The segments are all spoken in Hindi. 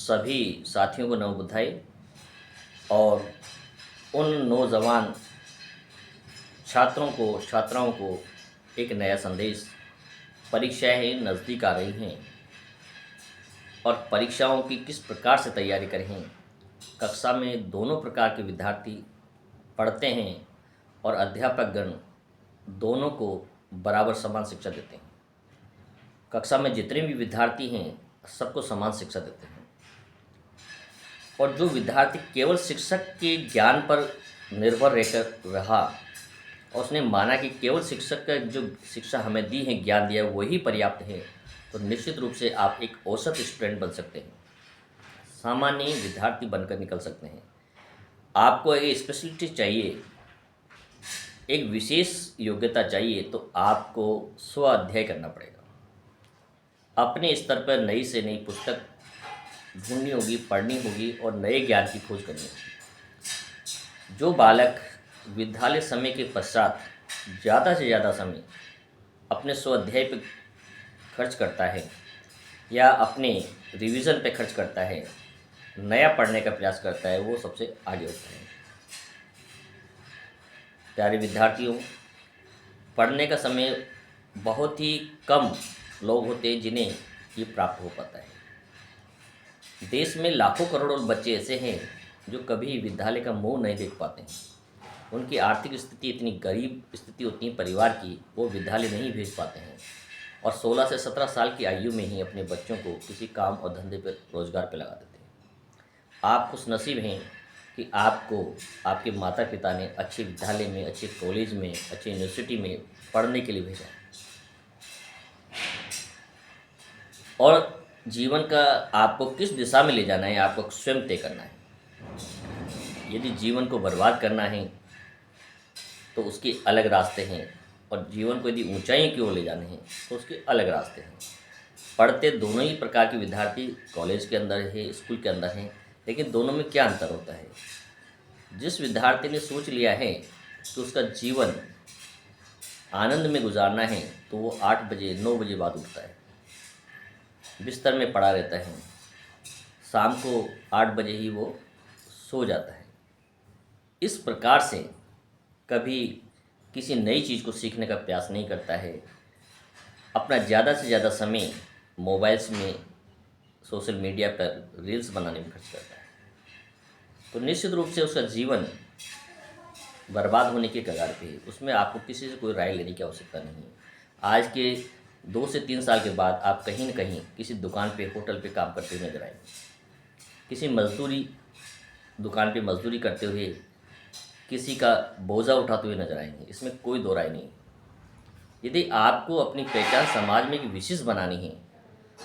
सभी साथियों को नव बधाई। और उन नौजवान छात्रों को छात्राओं को एक नया संदेश। परीक्षाएं नज़दीक आ रही हैं और परीक्षाओं की किस प्रकार से तैयारी करें। कक्षा में दोनों प्रकार के विद्यार्थी पढ़ते हैं और अध्यापकगण दोनों को बराबर समान शिक्षा देते हैं। कक्षा में जितने भी विद्यार्थी हैं सबको समान शिक्षा देते हैं और जो विद्यार्थी केवल शिक्षक के ज्ञान पर निर्भर रहकर रहा और उसने माना कि केवल शिक्षक का जो शिक्षा हमें दी है, ज्ञान दिया है, वही पर्याप्त है, तो निश्चित रूप से आप एक औसत स्टूडेंट बन सकते हैं, सामान्य विद्यार्थी बनकर निकल सकते हैं। आपको एक स्पेशलिटी चाहिए, एक विशेष योग्यता चाहिए, तो आपको स्व अध्ययन करना पड़ेगा। अपने स्तर पर नई से नई पुस्तक ढूंढनी होगी, पढ़नी होगी और नए ज्ञान की खोज करनी होगी। जो बालक विद्यालय समय के पश्चात ज़्यादा से ज़्यादा समय अपने स्वाध्याय पर खर्च करता है या अपने रिवीजन पे खर्च करता है, नया पढ़ने का प्रयास करता है, वो सबसे आगे होता है। प्यारे विद्यार्थियों, पढ़ने का समय बहुत ही कम लोग होते हैं जिन्हें ये प्राप्त हो पाता है। देश में लाखों करोड़ों बच्चे ऐसे हैं जो कभी विद्यालय का मुंह नहीं देख पाते हैं। उनकी आर्थिक स्थिति इतनी गरीब स्थिति होती है परिवार की, वो विद्यालय नहीं भेज पाते हैं और 16 से 17 साल की आयु में ही अपने बच्चों को किसी काम और धंधे पर रोजगार पर लगा देते हैं। आप खुशनसीब हैं कि आपको आपके माता पिता ने अच्छे विद्यालय में, अच्छे कॉलेज में, अच्छे यूनिवर्सिटी में पढ़ने के लिए भेजा। और जीवन का आपको किस दिशा में ले जाना है, आपको स्वयं तय करना है। यदि जीवन को बर्बाद करना है तो उसके अलग रास्ते हैं और जीवन को यदि ऊंचाई की ओर ले जाने हैं तो उसके अलग रास्ते हैं। पढ़ते दोनों ही प्रकार के विद्यार्थी कॉलेज के अंदर है, स्कूल के अंदर हैं, लेकिन दोनों में क्या अंतर होता है। जिस विद्यार्थी ने सोच लिया है कि उसका जीवन आनंद में गुजारना है तो वो 8 बजे 9 बजे बाद उठता है, बिस्तर में पड़ा रहता है, शाम को 8 बजे ही वो सो जाता है। इस प्रकार से कभी किसी नई चीज़ को सीखने का प्रयास नहीं करता है, अपना ज़्यादा से ज़्यादा समय मोबाइल्स में, सोशल मीडिया पर रील्स बनाने में खर्च करता है, तो निश्चित रूप से उसका जीवन बर्बाद होने के कगार पे है। उसमें आपको किसी से कोई राय लेने की आवश्यकता नहीं है। आज के 2 से 3 साल के बाद आप कहीं न कहीं किसी दुकान पे, होटल पे काम करते हुए नजर आएंगे, किसी मजदूरी दुकान पे मजदूरी करते हुए, किसी का बोझा उठाते हुए नजर आएंगे। इसमें कोई दो राय नहीं। यदि आपको अपनी पहचान समाज में एक विशेष बनानी है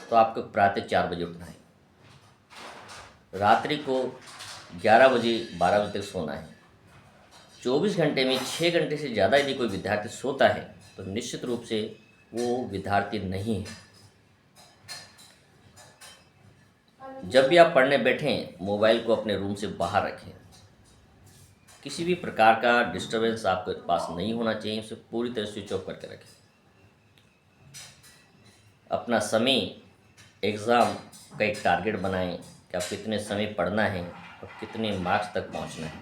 तो आपको प्रातः 4 बजे उठना है, रात्रि को 11 बजे 12 बजे तक सोना है। 24 घंटे में 6 घंटे से ज़्यादा यदि कोई विद्यार्थी सोता है तो निश्चित रूप से वो विद्यार्थी नहीं है। जब भी आप पढ़ने बैठें, मोबाइल को अपने रूम से बाहर रखें। किसी भी प्रकार का डिस्टरबेंस आपके पास नहीं होना चाहिए, उसे पूरी तरह स्विच ऑफ करके रखें। अपना समय, एग्ज़ाम का एक टारगेट बनाएं कि आप कितने समय पढ़ना है और कितने मार्क्स तक पहुंचना है।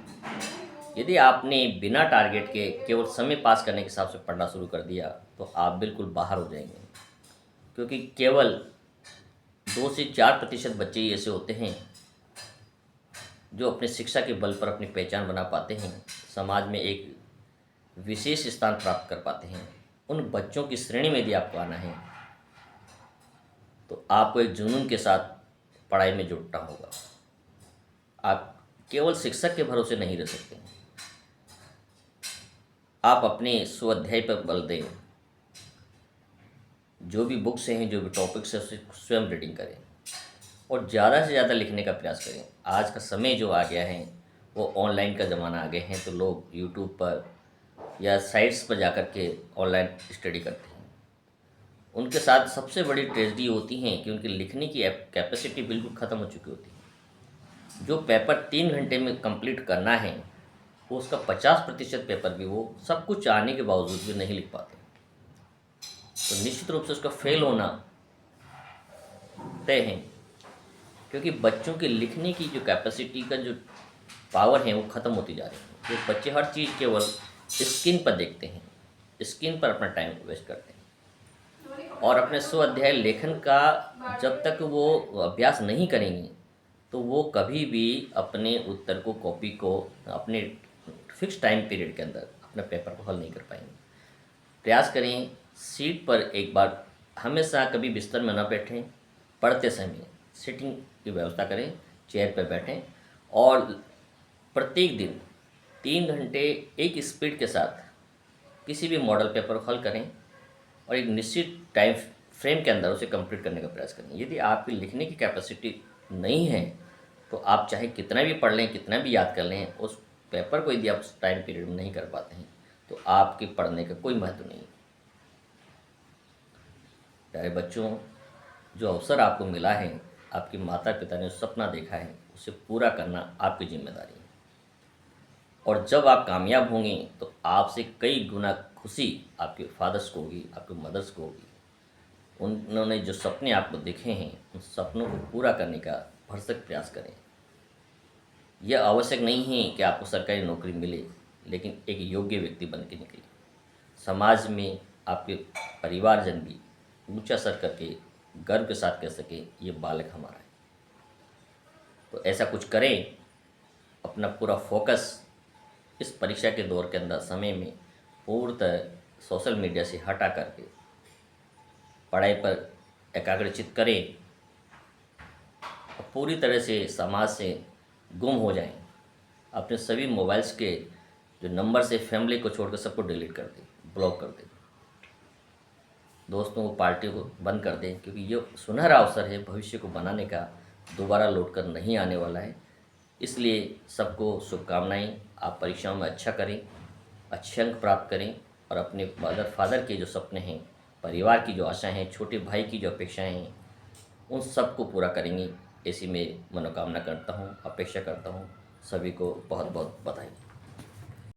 यदि आपने बिना टारगेट के केवल समय पास करने के हिसाब से पढ़ना शुरू कर दिया तो आप बिल्कुल बाहर हो जाएंगे, क्योंकि केवल 2 से 4% बच्चे ही ऐसे होते हैं जो अपने शिक्षा के बल पर अपनी पहचान बना पाते हैं, समाज में एक विशेष स्थान प्राप्त कर पाते हैं। उन बच्चों की श्रेणी में यदि आपको आना है तो आपको एक जुनून के साथ पढ़ाई में जुटना होगा। आप केवल शिक्षक के भरोसे नहीं रह सकते। आप अपने स्वाध्याय पर बल दें। जो भी बुक्स हैं, जो भी टॉपिक्स हैं, उसे स्वयं रीडिंग करें और ज़्यादा से ज़्यादा लिखने का प्रयास करें। आज का समय जो आ गया है वो ऑनलाइन का ज़माना आ गया है, तो लोग यूट्यूब पर या साइट्स पर जाकर के ऑनलाइन स्टडी करते हैं। उनके साथ सबसे बड़ी ट्रेजेडी होती है कि उनकी लिखने की कैपेसिटी बिल्कुल ख़त्म हो चुकी होती है। जो पेपर 3 घंटे में कंप्लीट करना है वो उसका 50% पेपर भी वो सब कुछ आने के बावजूद भी नहीं लिख पाते, तो निश्चित रूप से उसका फेल होना तय है। क्योंकि बच्चों के लिखने की जो कैपेसिटी का जो पावर है वो ख़त्म होती जा रही है। जो बच्चे हर चीज़ केवल स्क्रीन पर देखते हैं, स्क्रीन पर अपना टाइम वेस्ट करते हैं, और अपने स्व अध्याय लेखन का जब तक वो अभ्यास नहीं करेंगे तो वो कभी भी अपने उत्तर को, कॉपी को अपने फिक्स टाइम पीरियड के अंदर अपने पेपर को हल नहीं कर पाएंगे। प्रयास करें सीट पर एक बार, हमेशा कभी बिस्तर में न बैठें, पढ़ते समय सिटिंग की व्यवस्था करें, चेयर पर बैठें और प्रत्येक दिन 3 घंटे एक स्पीड के साथ किसी भी मॉडल पेपर को हल करें और एक निश्चित टाइम फ्रेम के अंदर उसे कंप्लीट करने का प्रयास करें। यदि आपकी लिखने की कैपेसिटी नहीं है तो आप चाहे कितना भी पढ़ लें, कितना भी याद कर लें, उस पेपर को यदि आप उस टाइम पीरियड में नहीं कर पाते हैं तो आपके पढ़ने का कोई महत्व नहीं। प्यारे बच्चों, जो अवसर आपको मिला है, आपके माता पिता ने सपना देखा है, उसे पूरा करना आपकी जिम्मेदारी है। और जब आप कामयाब होंगे तो आपसे कई गुना खुशी आपके फादर्स को होगी, आपके मदर्स को होगी। उन्होंने जो सपने आपको देखे हैं, उन सपनों को पूरा करने का भरसक प्रयास करें। यह आवश्यक नहीं है कि आपको सरकारी नौकरी मिले, लेकिन एक योग्य व्यक्ति बन के निकले। समाज में आपके परिवारजन भी ऊंचा सर करके गर्व के साथ कह सके ये बालक हमारा है। तो ऐसा कुछ करें, अपना पूरा फोकस इस परीक्षा के दौर के अंदर समय में पूर्णतः सोशल मीडिया से हटा करके पढ़ाई पर एकाग्रचित करें और पूरी तरह से समाज से गुम हो जाएं। अपने सभी मोबाइल्स के जो नंबर से फैमिली को छोड़कर सबको डिलीट कर दें, ब्लॉक कर दें, दोस्तों को, पार्टी को बंद कर दें, क्योंकि ये सुनहरा अवसर है भविष्य को बनाने का, दोबारा लौट कर नहीं आने वाला है। इसलिए सबको शुभकामनाएं। आप परीक्षाओं में अच्छा करें, अच्छे अंक प्राप्त करें और अपने मदर फादर के जो सपने हैं, परिवार की जो आशाएं हैं, छोटे भाई की जो अपेक्षाएं हैं, उन सब को पूरा करेंगे, ऐसी मैं मनोकामना करता हूँ, अपेक्षा करता हूँ। सभी को बहुत बहुत बधाई।